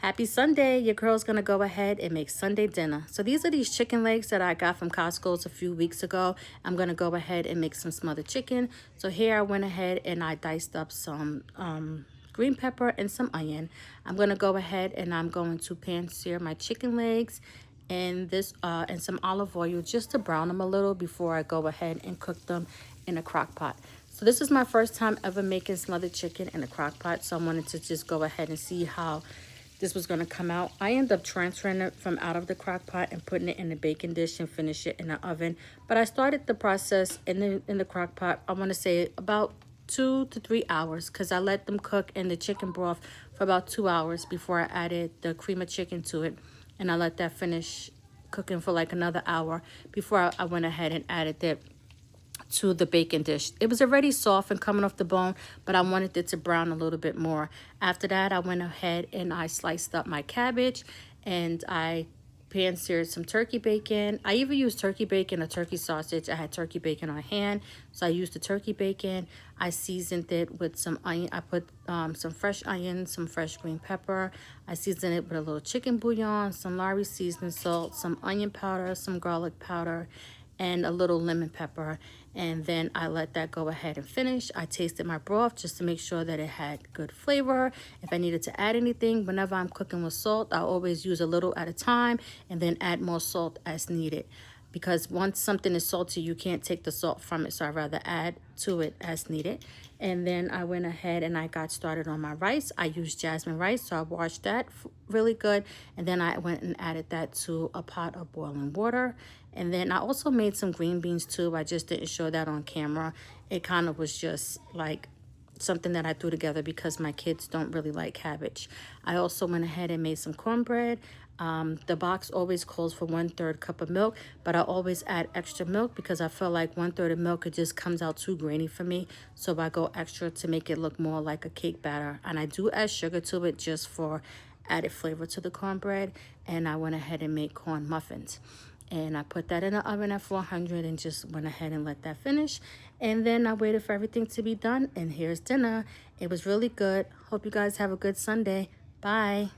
Happy Sunday. Your girl's going to go ahead and make Sunday dinner. So these are these chicken legs that I got from Costco's a few weeks ago. I'm going to go ahead and make some smothered chicken. So here I went ahead and I diced up some green pepper and some onion. I'm going to go ahead and I'm going to pan sear my chicken legs and some olive oil just to brown them a little before I go ahead and cook them in a crock pot. So this is my first time ever making smothered chicken in a crock pot. So I wanted to just go ahead and see how this was going to come out. I end up transferring it from out of the crock pot and putting it in the baking dish and finish it in the oven. But I started the process in the crock pot, I want to say about 2 to 3 hours, because I let them cook in the chicken broth for about 2 hours before I added the cream of chicken to it. And I let that finish cooking for like another hour before I went ahead and added it to the baking dish. It was already soft and coming off the bone, but I wanted it to brown a little bit more. After that, I went ahead and I sliced up my cabbage and I pan seared some turkey bacon. I even used turkey bacon or turkey sausage. I had turkey bacon on hand, so I used the turkey bacon. I seasoned it with some onion. I put some fresh onion, some fresh green pepper. I seasoned it with a little chicken bouillon, some Lawry seasoning salt, some onion powder, some garlic powder, and a little lemon pepper. And then I let that go ahead and finish. I tasted my broth just to make sure that it had good flavor. If I needed to add anything, whenever I'm cooking with salt, I always use a little at a time and then add more salt as needed. Because once something is salty, you can't take the salt from it. So I'd rather add to it as needed. And then I went ahead and I got started on my rice. I used jasmine rice, so I washed that really good. And then I went and added that to a pot of boiling water. And then I also made some green beans too. I just didn't show that on camera. It kind of was just like something that I threw together because my kids don't really like cabbage. I also went ahead and made some cornbread. The box always calls for 1/3 cup of milk, but I always add extra milk because I feel like 1/3 of milk, it just comes out too grainy for me. So I go extra to make it look more like a cake batter. And I do add sugar to it just for added flavor to the cornbread. And I went ahead and made corn muffins. And I put that in the oven at 400 and just went ahead and let that finish. And then I waited for everything to be done. And here's dinner. It was really good. Hope you guys have a good Sunday. Bye.